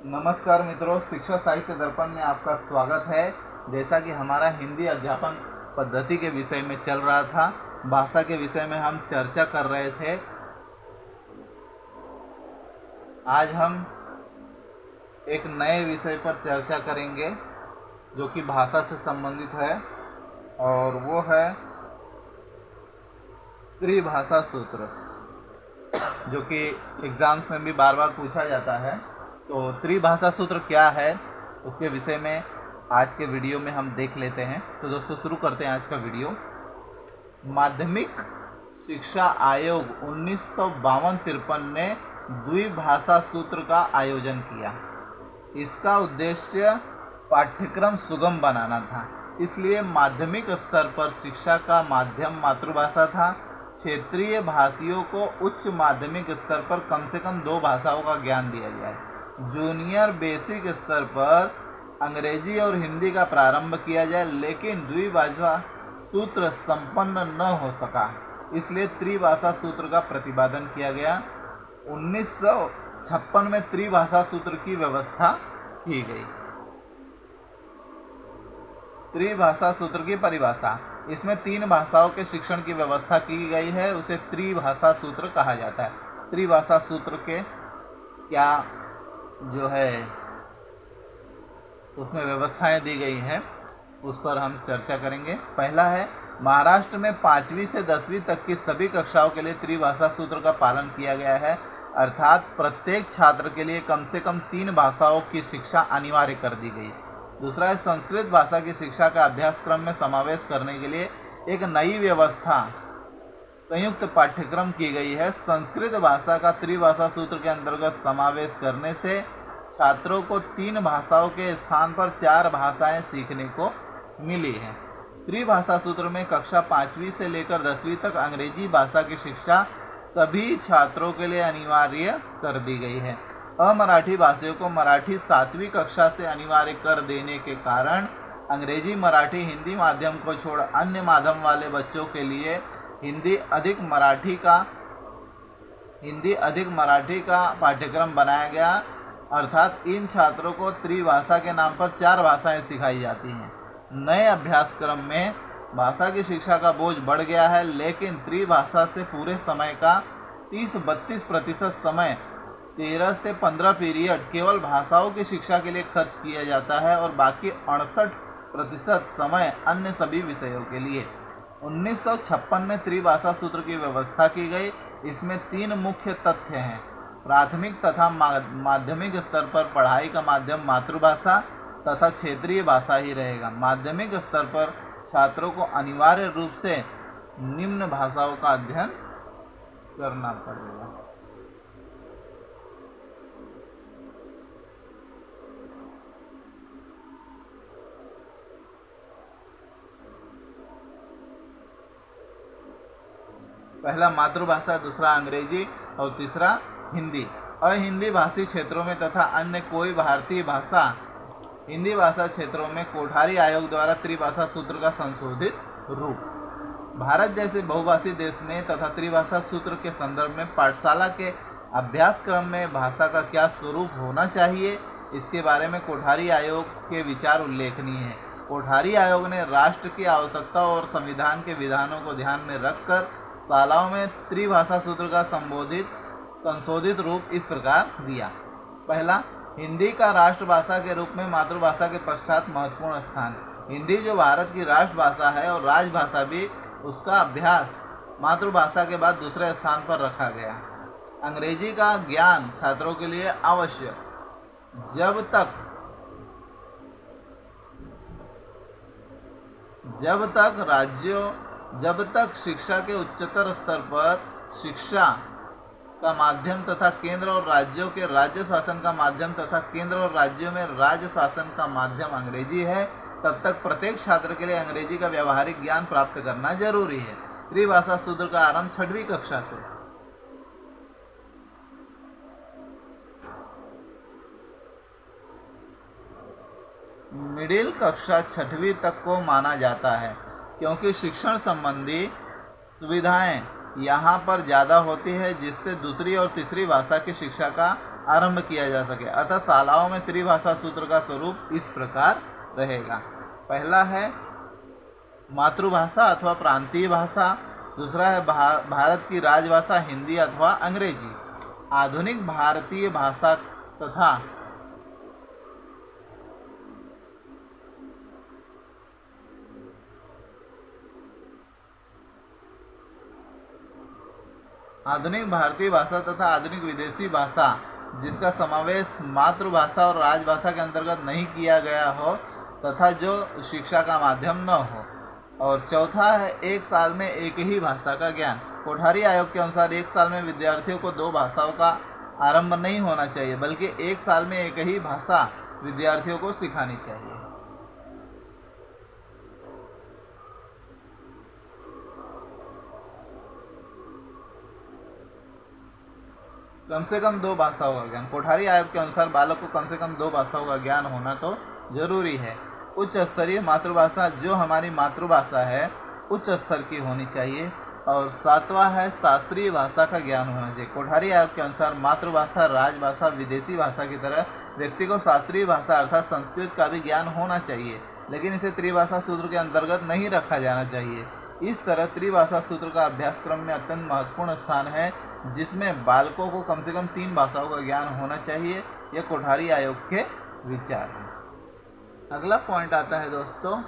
नमस्कार मित्रों, शिक्षा साहित्य दर्पण में आपका स्वागत है। जैसा कि हमारा हिंदी अध्यापन पद्धति के विषय में चल रहा था, भाषा के विषय में हम चर्चा कर रहे थे। आज हम एक नए विषय पर चर्चा करेंगे जो कि भाषा से संबंधित है, और वो है त्रिभाषा सूत्र, जो कि एग्ज़ाम्स में भी बार बार पूछा जाता है। तो त्रिभाषा सूत्र क्या है, उसके विषय में आज के वीडियो में हम देख लेते हैं। तो दोस्तों, शुरू करते हैं आज का वीडियो। माध्यमिक शिक्षा आयोग 1952-53 ने द्विभाषा सूत्र का आयोजन किया। इसका उद्देश्य पाठ्यक्रम सुगम बनाना था, इसलिए माध्यमिक स्तर पर शिक्षा का माध्यम मातृभाषा था। क्षेत्रीय भाषियों को उच्च माध्यमिक स्तर पर कम से कम 2 भाषाओं का ज्ञान दिया जाए। जूनियर बेसिक स्तर पर अंग्रेजी और हिंदी का प्रारंभ किया जाए, लेकिन द्विभाषा सूत्र संपन्न न हो सका, इसलिए त्रिभाषा सूत्र का प्रतिपादन किया गया। 1956 में त्रिभाषा सूत्र की व्यवस्था की गई। त्रिभाषा सूत्र की परिभाषा, इसमें 3 भाषाओं के शिक्षण की व्यवस्था की गई है, उसे त्रिभाषा सूत्र कहा जाता है। त्रिभाषा सूत्र के क्या जो है उसमें व्यवस्थाएं दी गई हैं, उस पर हम चर्चा करेंगे। पहला है, महाराष्ट्र में 5वीं से 10वीं तक की सभी कक्षाओं के लिए त्रिभाषा सूत्र का पालन किया गया है, अर्थात प्रत्येक छात्र के लिए कम से कम 3 भाषाओं की शिक्षा अनिवार्य कर दी गई। दूसरा है, संस्कृत भाषा की शिक्षा का अभ्यासक्रम में समावेश करने के लिए एक नई व्यवस्था संयुक्त पाठ्यक्रम की गई है। संस्कृत भाषा का त्रिभाषा सूत्र के अंतर्गत समावेश करने से छात्रों को 3 भाषाओं के स्थान पर 4 भाषाएं सीखने को मिली हैं। त्रिभाषा सूत्र में कक्षा 5वीं से लेकर 10वीं तक अंग्रेजी भाषा की शिक्षा सभी छात्रों के लिए अनिवार्य कर दी गई है। अमराठी भाषियों को मराठी 7वीं कक्षा से अनिवार्य कर देने के कारण अंग्रेजी, मराठी, हिंदी माध्यम को छोड़ अन्य माध्यम वाले बच्चों के लिए हिंदी अधिक मराठी का पाठ्यक्रम बनाया गया, अर्थात इन छात्रों को त्रिभाषा के नाम पर 4 भाषाएं सिखाई जाती हैं। नए अभ्यासक्रम में भाषा की शिक्षा का बोझ बढ़ गया है, लेकिन त्रिभाषा से पूरे समय का 30-32% समय 13 से 15 पीरियड केवल भाषाओं की शिक्षा के लिए खर्च किया जाता है और बाकी 68% समय अन्य सभी विषयों के लिए। 1956 में त्रिभाषा सूत्र की व्यवस्था की गई। इसमें 3 मुख्य तथ्य हैं। प्राथमिक तथा माध्यमिक स्तर पर पढ़ाई का माध्यम मातृभाषा तथा क्षेत्रीय भाषा ही रहेगा। माध्यमिक स्तर पर छात्रों को अनिवार्य रूप से निम्न भाषाओं का अध्ययन करना पड़ेगा। पहला मातृभाषा, दूसरा अंग्रेजी और तीसरा हिंदी। अहिंदी भाषी क्षेत्रों में तथा अन्य कोई भारतीय भाषा हिंदी भाषा क्षेत्रों में कोठारी आयोग द्वारा त्रिभाषा सूत्र का संशोधित रूप। भारत जैसे बहुभाषी देश में तथा त्रिभाषा सूत्र के संदर्भ में पाठशाला के अभ्यासक्रम में भाषा का क्या स्वरूप होना चाहिए, इसके बारे में कोठारी आयोग के विचार उल्लेखनीय है। कोठारी आयोग ने राष्ट्र की आवश्यकता और संविधान के विधानों को ध्यान में रखकर शालाओं में त्रिभाषा सूत्र का संशोधित रूप इस प्रकार दिया। पहला, हिंदी का राष्ट्रभाषा के रूप में मातृभाषा के पश्चात महत्वपूर्ण स्थान। हिंदी जो भारत की राष्ट्रभाषा है और राजभाषा भी, उसका अभ्यास मातृभाषा के बाद दूसरे स्थान पर रखा गया। अंग्रेजी का ज्ञान छात्रों के लिए आवश्यक। जब तक शिक्षा के उच्चतर स्तर पर शिक्षा का माध्यम तथा केंद्र और राज्यों के राज्य शासन का माध्यम तथा केंद्र और राज्यों में राज्य शासन का माध्यम अंग्रेजी है, तब तक प्रत्येक छात्र के लिए अंग्रेजी का व्यावहारिक ज्ञान प्राप्त करना जरूरी है। त्रिभाषा सूत्र का आरंभ 6वीं कक्षा से। मिडिल कक्षा 6वीं तक को माना जाता है, क्योंकि शिक्षण संबंधी सुविधाएं यहाँ पर ज़्यादा होती है, जिससे दूसरी और तीसरी भाषा की शिक्षा का आरंभ किया जा सके। अतः शालाओं में त्रिभाषा सूत्र का स्वरूप इस प्रकार रहेगा। पहला है मातृभाषा अथवा प्रांतीय भाषा, दूसरा है भारत की राजभाषा हिंदी अथवा अंग्रेजी, आधुनिक भारतीय भाषा तथा आधुनिक भारतीय भाषा तथा आधुनिक विदेशी भाषा जिसका समावेश मातृभाषा और राजभाषा के अंतर्गत नहीं किया गया हो तथा जो शिक्षा का माध्यम न हो। और चौथा है एक साल में एक ही भाषा का ज्ञान। कोठारी आयोग के अनुसार एक साल में विद्यार्थियों को 2 भाषाओं का आरंभ नहीं होना चाहिए, बल्कि एक साल में एक ही भाषा विद्यार्थियों को सिखानी चाहिए। कम से कम 2 भाषाओं का ज्ञान। कोठारी आयोग के अनुसार बालक को कम से कम 2 भाषाओं का ज्ञान होना तो जरूरी है। उच्च स्तरीय मातृभाषा, जो हमारी मातृभाषा है, उच्च स्तर की होनी चाहिए। और 7वां है शास्त्रीय भाषा का ज्ञान होना चाहिए। कोठारी आयोग के अनुसार मातृभाषा, राजभाषा, विदेशी भाषा की तरह व्यक्ति को शास्त्रीय भाषा अर्थात संस्कृत का भी ज्ञान होना चाहिए, लेकिन इसे त्रिभाषा सूत्र के अंतर्गत नहीं रखा जाना चाहिए। इस तरह त्रिभाषा सूत्र का अभ्यासक्रम में अत्यंत महत्वपूर्ण स्थान है, जिसमें बालकों को कम से कम 3 भाषाओं का ज्ञान होना चाहिए। यह कोठारी आयोग के विचार हैं। अगला पॉइंट आता है दोस्तों,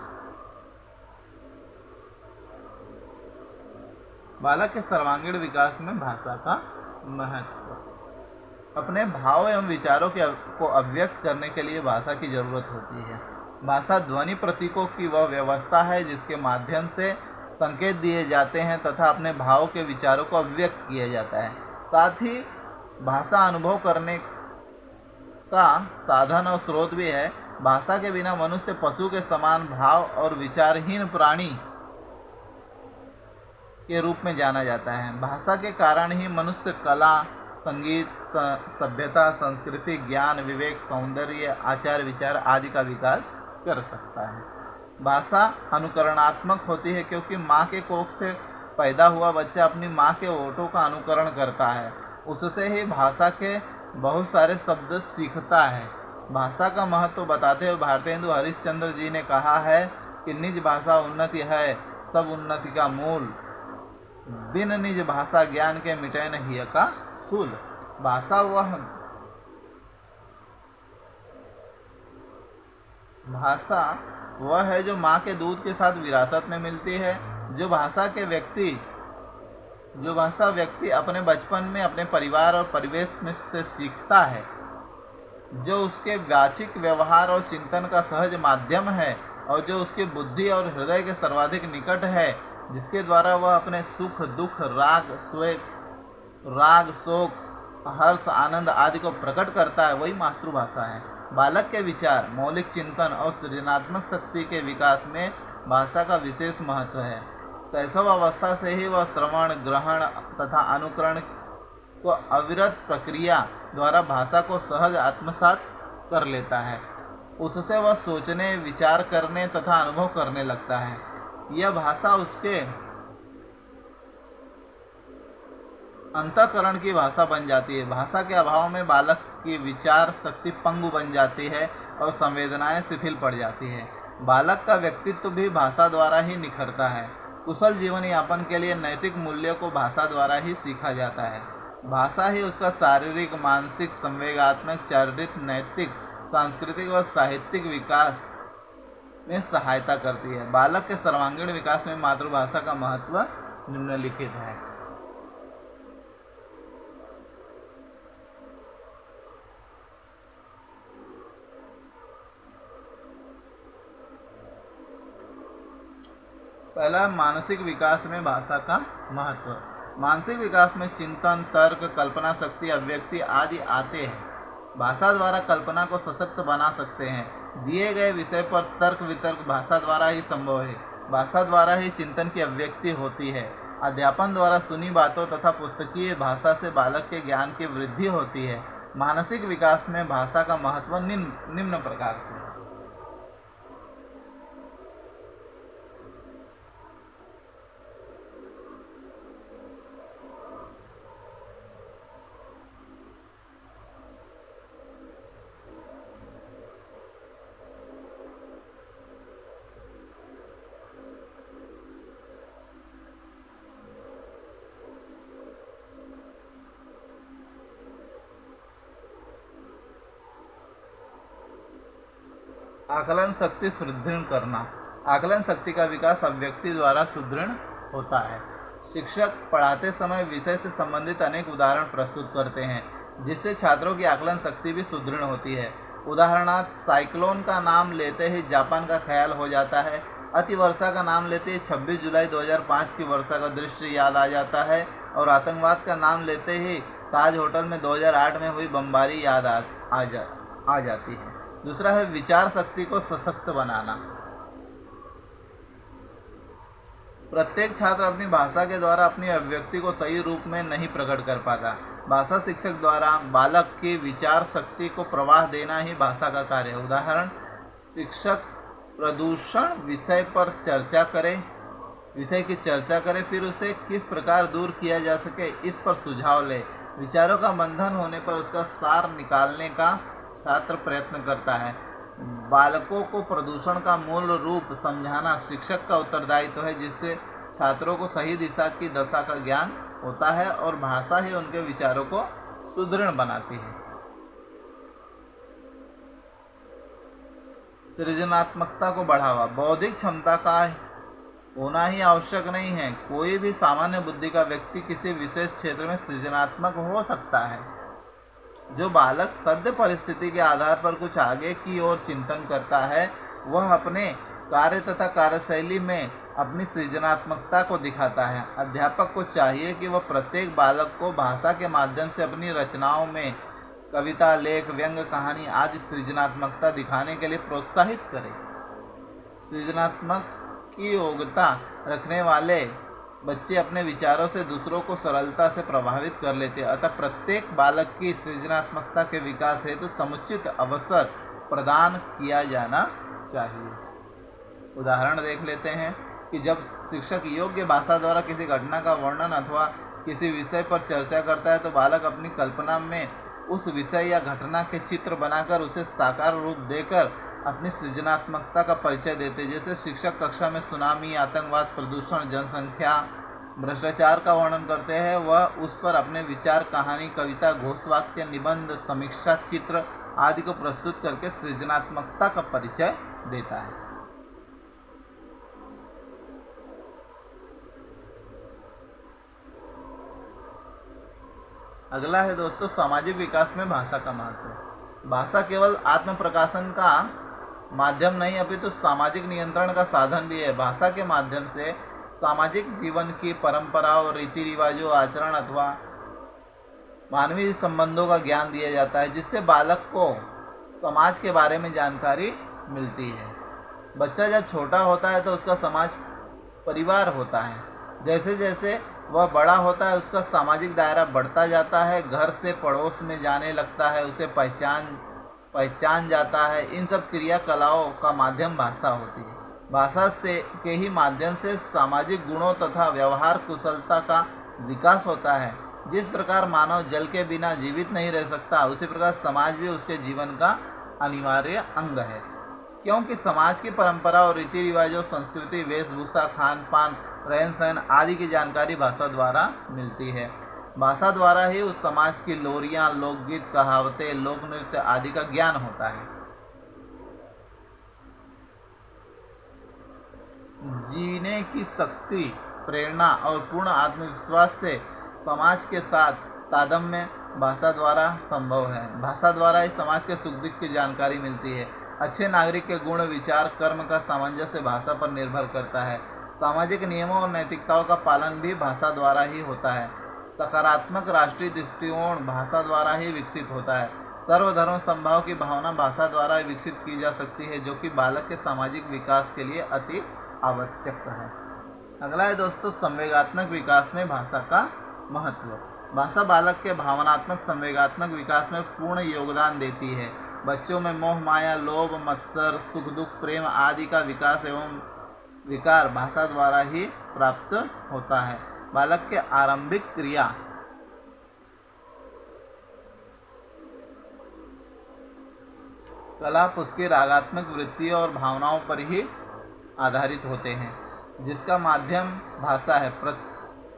बालक के सर्वांगीण विकास में भाषा का महत्व। अपने भाव एवं विचारों को अभिव्यक्त करने के लिए भाषा की जरूरत होती है। भाषा ध्वनि प्रतीकों की वह व्यवस्था है जिसके माध्यम से संकेत दिए जाते हैं तथा अपने भाव के विचारों को अभिव्यक्त किया जाता है। साथ ही भाषा अनुभव करने का साधन और स्रोत भी है। भाषा के बिना मनुष्य पशु के समान भाव और विचारहीन प्राणी के रूप में जाना जाता है। भाषा के कारण ही मनुष्य कला, संगीत, सभ्यता, संस्कृति, ज्ञान, विवेक, सौंदर्य, आचार विचार आदि का विकास कर सकता है। भाषा अनुकरणात्मक होती है क्योंकि माँ के कोख से पैदा हुआ बच्चा अपनी माँ के ओठों का अनुकरण करता है। उससे ही भाषा के बहुत सारे शब्द सीखता है। भाषा का महत्व बताते हुए भारतेंदु हरिश्चंद्र जी ने कहा है कि निज भाषा उन्नति है, सब उन्नति का मूल। बिन निज भाषा ज्ञान के मिटे न हिय का सूल। भाषा वह है जो माँ के दूध के साथ विरासत में मिलती है। जो भाषा व्यक्ति अपने बचपन में अपने परिवार और परिवेश में से सीखता है, जो उसके वाचिक व्यवहार और चिंतन का सहज माध्यम है और जो उसकी बुद्धि और हृदय के सर्वाधिक निकट है, जिसके द्वारा वह अपने सुख, दुख, राग, शोक, हर्ष, आनंद आदि को प्रकट करता है, वही मातृभाषा है। बालक के विचार, मौलिक चिंतन और सृजनात्मक शक्ति के विकास में भाषा का विशेष महत्व है। शैशव अवस्था से ही वह श्रवण, ग्रहण तथा अनुकरण को अविरत प्रक्रिया द्वारा भाषा को सहज आत्मसात कर लेता है। उससे वह सोचने, विचार करने तथा अनुभव करने लगता है। यह भाषा उसके अंतःकरण की भाषा बन जाती है। भाषा के अभाव में बालक की विचार शक्ति पंगु बन जाती है और संवेदनाएं शिथिल पड़ जाती है। बालक का व्यक्तित्व भी भाषा द्वारा ही निखरता है। कुशल जीवन यापन के लिए नैतिक मूल्यों को भाषा द्वारा ही सीखा जाता है। भाषा ही उसका शारीरिक, मानसिक, संवेगात्मक, चारित्रिक, नैतिक, सांस्कृतिक और साहित्यिक विकास में सहायता करती है। बालक के सर्वांगीण विकास में मातृभाषा का महत्व निम्नलिखित है। पहला, मानसिक विकास में भाषा का महत्व। मानसिक विकास में चिंतन, तर्क, कल्पना शक्ति, अभिव्यक्ति आदि आते हैं। भाषा द्वारा कल्पना को सशक्त बना सकते हैं। दिए गए विषय पर तर्क वितर्क भाषा द्वारा ही संभव है। भाषा द्वारा ही चिंतन की अभिव्यक्ति होती है। अध्यापन द्वारा सुनी बातों तथा पुस्तकीय भाषा से बालक के ज्ञान की वृद्धि होती है। मानसिक विकास में भाषा का महत्व निम्न प्रकार से है। आकलन शक्ति सुदृढ़ करना। आकलन शक्ति का विकास अभिव्यक्ति द्वारा सुदृढ़ होता है। शिक्षक पढ़ाते समय विषय से संबंधित अनेक उदाहरण प्रस्तुत करते हैं, जिससे छात्रों की आकलन शक्ति भी सुदृढ़ होती है। उदाहरणार्थ, साइक्लोन का नाम लेते ही जापान का ख्याल हो जाता है। अतिवर्षा का नाम लेते ही 26 जुलाई 2005 की वर्षा का दृश्य याद आ जाता है। और आतंकवाद का नाम लेते ही ताज होटल में 2008 में हुई बमबारी याद आ जाती है। दूसरा है विचार शक्ति को सशक्त बनाना। प्रत्येक छात्र अपनी भाषा के द्वारा अपनी अभिव्यक्ति को सही रूप में नहीं प्रकट कर पाता। भाषा शिक्षक द्वारा बालक की विचार शक्ति को प्रवाह देना ही भाषा का कार्य है। उदाहरण, शिक्षक प्रदूषण विषय की चर्चा करे, फिर उसे किस प्रकार दूर किया जा सके इस पर सुझाव ले। विचारों का बंधन होने पर उसका सार निकालने का छात्र प्रयत्न करता है। बालकों को प्रदूषण का मूल रूप समझाना शिक्षक का उत्तरदायित्व है, जिससे छात्रों को सही दिशा की दशा का ज्ञान होता है और भाषा ही उनके विचारों को सुदृढ़ बनाती है। सृजनात्मकता को बढ़ावा। बौद्धिक क्षमता का होना ही आवश्यक नहीं है। कोई भी सामान्य बुद्धि का व्यक्ति किसी विशेष क्षेत्र में सृजनात्मक हो सकता है। जो बालक सद्य परिस्थिति के आधार पर कुछ आगे की ओर चिंतन करता है, वह अपने कार्य तथा कार्यशैली में अपनी सृजनात्मकता को दिखाता है। अध्यापक को चाहिए कि वह प्रत्येक बालक को भाषा के माध्यम से अपनी रचनाओं में कविता, लेख, व्यंग, कहानी आदि सृजनात्मकता दिखाने के लिए प्रोत्साहित करे। सृजनात्मक की योग्यता रखने वाले बच्चे अपने विचारों से दूसरों को सरलता से प्रभावित कर लेते हैं। अतः प्रत्येक बालक की सृजनात्मकता के विकास हेतु समुचित अवसर प्रदान किया जाना चाहिए। उदाहरण देख लेते हैं कि जब शिक्षक योग्य भाषा द्वारा किसी घटना का वर्णन अथवा किसी विषय पर चर्चा करता है, तो बालक अपनी कल्पना में उस विषय या घटना के चित्र बनाकर उसे साकार रूप देकर अपनी सृजनात्मकता का परिचय देते। जैसे शिक्षक कक्षा में सुनामी, आतंकवाद, प्रदूषण, जनसंख्या, भ्रष्टाचार का वर्णन करते हैं, वह उस पर अपने विचार, कहानी, कविता, घोषवाक्य, निबंध, समीक्षा, चित्र आदि को प्रस्तुत करके सृजनात्मकता का परिचय देता है। अगला है दोस्तों सामाजिक विकास में भाषा का महत्व। भाषा केवल आत्म प्रकाशन का माध्यम नहीं अपितु सामाजिक नियंत्रण का साधन भी है। भाषा के माध्यम से सामाजिक जीवन की परंपराओं, रीति रिवाजों, आचरण अथवा मानवीय संबंधों का ज्ञान दिया जाता है, जिससे बालक को समाज के बारे में जानकारी मिलती है। बच्चा जब छोटा होता है तो उसका समाज परिवार होता है। जैसे जैसे वह बड़ा होता है उसका सामाजिक दायरा बढ़ता जाता है, घर से पड़ोस में जाने लगता है, उसे पहचान जाता है। इन सब क्रियाकलापों का माध्यम भाषा होती है। भाषा से के ही माध्यम से सामाजिक गुणों तथा व्यवहार कुशलता का विकास होता है। जिस प्रकार मानव जल के बिना जीवित नहीं रह सकता, उसी प्रकार समाज भी उसके जीवन का अनिवार्य अंग है, क्योंकि समाज की परंपरा और रीति रिवाजों, संस्कृति, वेशभूषा, खान पान, रहन सहन आदि की जानकारी भाषा द्वारा मिलती है। भाषा द्वारा ही उस समाज की लोरियां, लोकगीत, कहावतें, लोक नृत्य आदि का ज्ञान होता है। जीने की शक्ति, प्रेरणा और पूर्ण आत्मविश्वास से समाज के साथ तादात्म्य भाषा द्वारा संभव है। भाषा द्वारा ही समाज के सुख दुख की जानकारी मिलती है। अच्छे नागरिक के गुण, विचार, कर्म का सामंजस्य भाषा पर निर्भर करता है। सामाजिक नियमों और नैतिकताओं का पालन भी भाषा द्वारा ही होता है। सकारात्मक राष्ट्रीय दृष्टिकोण भाषा द्वारा ही विकसित होता है। सर्वधर्म समभाव की भावना भाषा द्वारा विकसित की जा सकती है, जो कि बालक के सामाजिक विकास के लिए अति आवश्यक है। अगला है दोस्तों संवेगात्मक विकास में भाषा का महत्व। भाषा बालक के भावनात्मक संवेगात्मक विकास में पूर्ण योगदान देती है। बच्चों में मोह, माया, लोभ, मत्सर, सुख दुख, प्रेम आदि का विकास एवं विकार भाषा द्वारा ही प्राप्त होता है। बालक के आरंभिक क्रिया कलाप उसकी रागात्मक वृत्तियों और भावनाओं पर ही आधारित होते हैं, जिसका माध्यम भाषा है।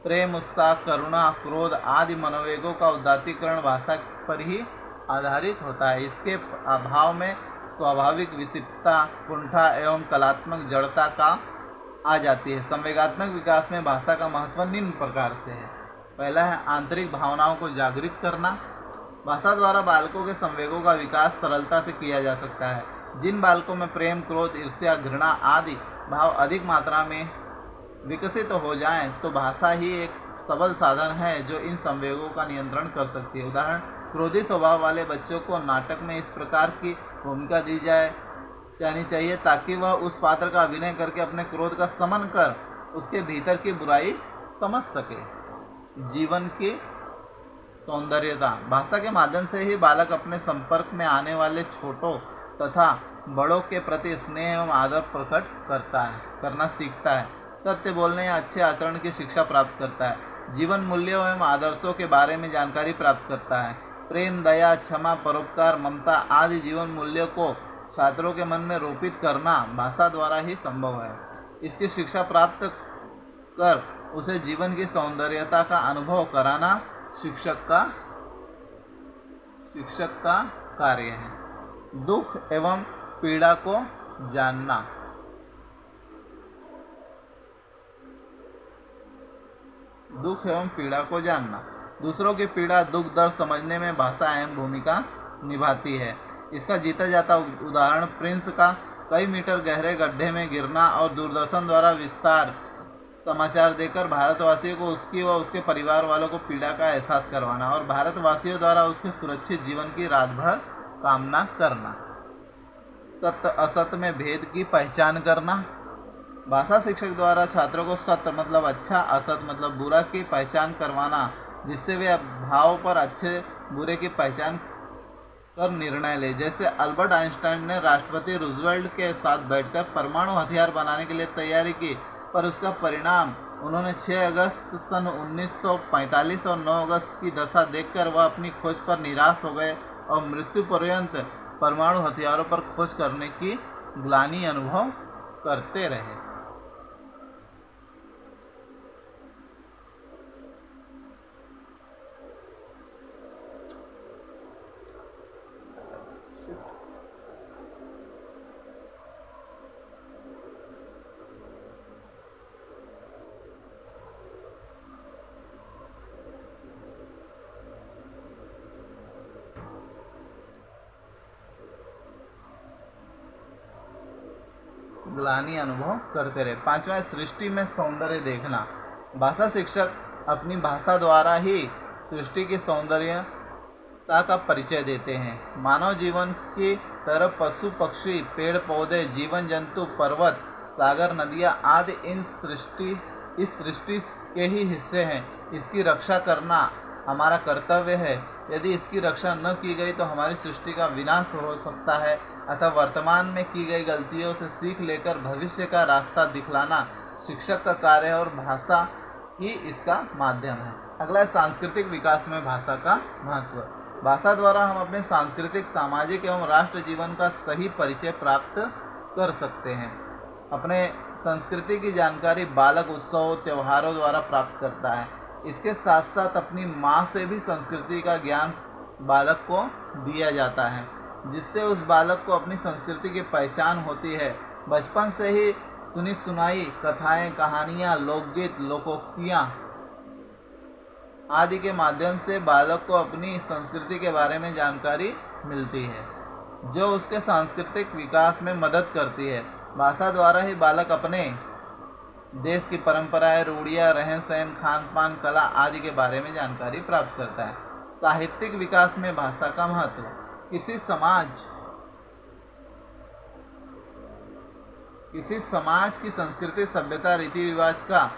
प्रेम, उत्साह, करुणा, क्रोध आदि मनोवेगों का उदात्तीकरण भाषा पर ही आधारित होता है। इसके अभाव में स्वाभाविक विसिप्ता, कुंठा एवं कलात्मक जड़ता का आ जाती है। संवेगात्मक विकास में भाषा का महत्व निम्न प्रकार से है। पहला है आंतरिक भावनाओं को जागृत करना। भाषा द्वारा बालकों के संवेगों का विकास सरलता से किया जा सकता है। जिन बालकों में प्रेम, क्रोध, ईर्ष्या, घृणा आदि भाव अधिक मात्रा में विकसित हो जाएं, तो भाषा ही एक सबल साधन है जो इन संवेगों का नियंत्रण कर सकती है। उदाहरण, क्रोधी स्वभाव वाले बच्चों को नाटक में इस प्रकार की भूमिका दी जानी चाहिए ताकि वह उस पात्र का अभिनय करके अपने क्रोध का शमन कर उसके भीतर की बुराई समझ सके। जीवन की सौंदर्यता। भाषा के माध्यम से ही बालक अपने संपर्क में आने वाले छोटों तथा बड़ों के प्रति स्नेह एवं आदर प्रकट करना सीखता है। सत्य बोलने या अच्छे आचरण की शिक्षा प्राप्त करता है। जीवन मूल्यों एवं आदर्शों के बारे में जानकारी प्राप्त करता है। प्रेम, दया, क्षमा, परोपकार, ममता आदि जीवन मूल्यों को छात्रों के मन में रोपित करना भाषा द्वारा ही संभव है। इसकी शिक्षा प्राप्त कर उसे जीवन की सौंदर्यता का अनुभव कराना शिक्षक का कार्य है। दुख एवं पीड़ा को जानना। दुख एवं पीड़ा को जानना। दूसरों की पीड़ा, दुख, दर्द समझने में भाषा अहम भूमिका निभाती है। इसका जीता जाता उदाहरण प्रिंस का कई मीटर गहरे गड्ढे में गिरना और दूरदर्शन द्वारा विस्तार समाचार देकर भारतवासियों को उसकी व उसके परिवार वालों को पीड़ा का एहसास करवाना और भारतवासियों द्वारा उसके सुरक्षित जीवन की रात भर कामना करना। सत्य असत्य में भेद की पहचान करना। भाषा शिक्षक द्वारा छात्रों को सत्य मतलब अच्छा, असत्य मतलब बुरा की पहचान करवाना, जिससे वे भाव पर अच्छे बुरे की पहचान कर निर्णय ले। जैसे अल्बर्ट आइंस्टाइन ने राष्ट्रपति रूजवेल्ट के साथ बैठकर परमाणु हथियार बनाने के लिए तैयारी की, पर उसका परिणाम उन्होंने 6 अगस्त सन 1945 और 9 अगस्त की दशा देखकर वह अपनी खोज पर निराश हो गए और मृत्यु पर्यंत परमाणु हथियारों पर खोज करने की ग्लानि अनुभव करते रहे। ग्लानि अनुभव करते रहे। पांचवा, सृष्टि में सौंदर्य देखना। भाषा शिक्षक अपनी भाषा द्वारा ही सृष्टि की सौंदर्यता का परिचय देते हैं। मानव जीवन की तरह पशु पक्षी, पेड़ पौधे, जीवन जंतु, पर्वत, सागर, नदियाँ आदि इस सृष्टि के ही हिस्से हैं। इसकी रक्षा करना हमारा कर्तव्य है। यदि इसकी रक्षा न की गई तो हमारी सृष्टि का विनाश हो सकता है। अतः वर्तमान में की गई गलतियों से सीख लेकर भविष्य का रास्ता दिखलाना शिक्षक का कार्य है और भाषा ही इसका माध्यम है। अगला है सांस्कृतिक विकास में भाषा का महत्व। भाषा द्वारा हम अपने सांस्कृतिक, सामाजिक एवं राष्ट्र जीवन का सही परिचय प्राप्त कर सकते हैं। अपने संस्कृति की जानकारी बालक उत्सवों, त्योहारों द्वारा प्राप्त करता है। इसके साथ साथ अपनी माँ से भी संस्कृति का ज्ञान बालक को दिया जाता है, जिससे उस बालक को अपनी संस्कृति की पहचान होती है। बचपन से ही सुनी सुनाई कथाएं, कहानियाँ, लोकगीत, लोकोक्तियाँ आदि के माध्यम से बालक को अपनी संस्कृति के बारे में जानकारी मिलती है, जो उसके सांस्कृतिक विकास में मदद करती है। भाषा द्वारा ही बालक अपने देश की परंपराएं, रूढ़ियाँ, रहन सहन, खान पान, कला आदि के बारे में जानकारी प्राप्त करता है। साहित्यिक विकास में भाषा का महत्व। किसी समाज की संस्कृति, सभ्यता, रीति रिवाज का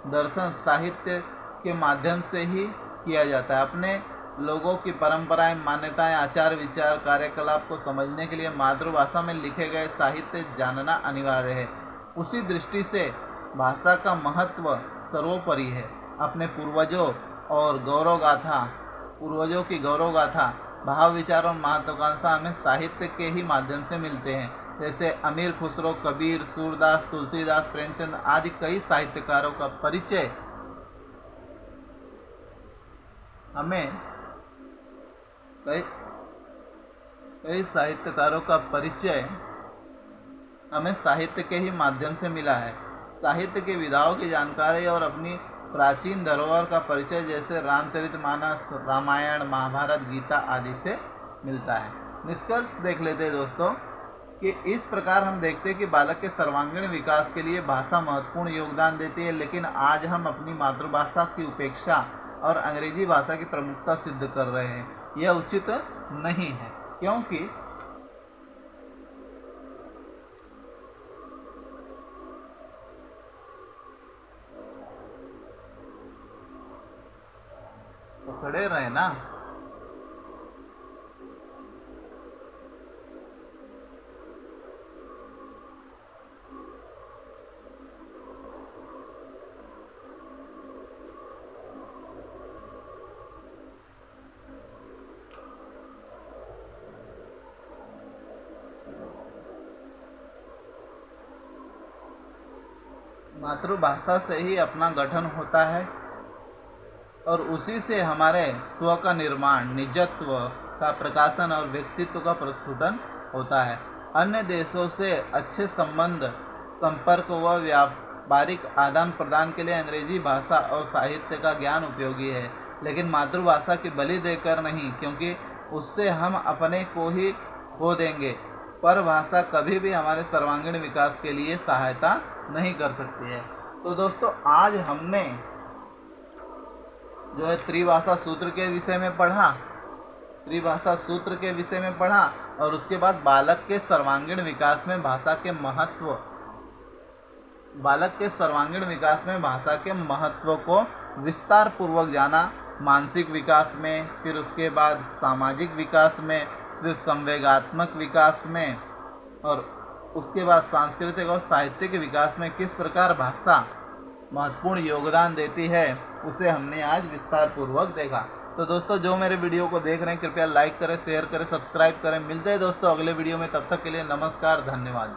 दर्शन साहित्य के माध्यम से ही किया जाता है। अपने लोगों की परंपराएं, मान्यताएं, आचार विचार, कार्यकलाप को समझने के लिए मातृभाषा में लिखे गए साहित्य जानना अनिवार्य है। उसी दृष्टि से भाषा का महत्व सर्वोपरि है। अपने पूर्वजों की गौरव गाथा, भाव, विचार और महत्वाकांक्षा हमें साहित्य के ही माध्यम से मिलते हैं। जैसे अमीर खुसरो, कबीर, सूरदास, तुलसीदास, प्रेमचंद आदि कई साहित्यकारों का परिचय कई साहित्यकारों का परिचय हमें साहित्य के ही माध्यम से मिला है। साहित्य की विधाओं की जानकारी और अपनी प्राचीन धरोहर का परिचय जैसे रामचरितमानस, रामायण, महाभारत, गीता आदि से मिलता है। निष्कर्ष देख लेते हैं दोस्तों कि इस प्रकार हम देखते हैं कि बालक के सर्वांगीण विकास के लिए भाषा महत्वपूर्ण योगदान देती है, लेकिन आज हम अपनी मातृभाषा की उपेक्षा और अंग्रेजी भाषा की प्रमुखता सिद्ध कर रहे हैं। यह उचित नहीं है, क्योंकि तो खड़े रहे ना। मातृभाषा से ही अपना गठन होता है और उसी से हमारे स्व का निर्माण, निजत्व का प्रकाशन और व्यक्तित्व का प्रस्फुटन होता है। अन्य देशों से अच्छे संबंध, संपर्क व व्यापारिक आदान प्रदान के लिए अंग्रेजी भाषा और साहित्य का ज्ञान उपयोगी है, लेकिन मातृभाषा की बलि देकर नहीं, क्योंकि उससे हम अपने को ही खो देंगे। पर भाषा कभी भी हमारे सर्वांगीण विकास के लिए सहायता नहीं कर सकती है। तो दोस्तों, आज हमने जो है त्रिभाषा सूत्र के विषय में पढ़ा, त्रिभाषा सूत्र के विषय में पढ़ा और उसके बाद बालक के सर्वांगीण विकास में भाषा के महत्व, बालक के सर्वांगीण विकास में भाषा के महत्व को विस्तार पूर्वक जाना। मानसिक विकास में, फिर उसके बाद सामाजिक विकास में, फिर संवेगात्मक विकास में और उसके बाद सांस्कृतिक और साहित्यिक विकास में किस प्रकार भाषा महत्वपूर्ण योगदान देती है, उसे हमने आज विस्तार पूर्वक देखा। तो दोस्तों, जो मेरे वीडियो को देख रहे हैं कृपया लाइक करें, शेयर करें, सब्सक्राइब करें। मिलते हैं दोस्तों अगले वीडियो में, तब तक के लिए नमस्कार, धन्यवाद।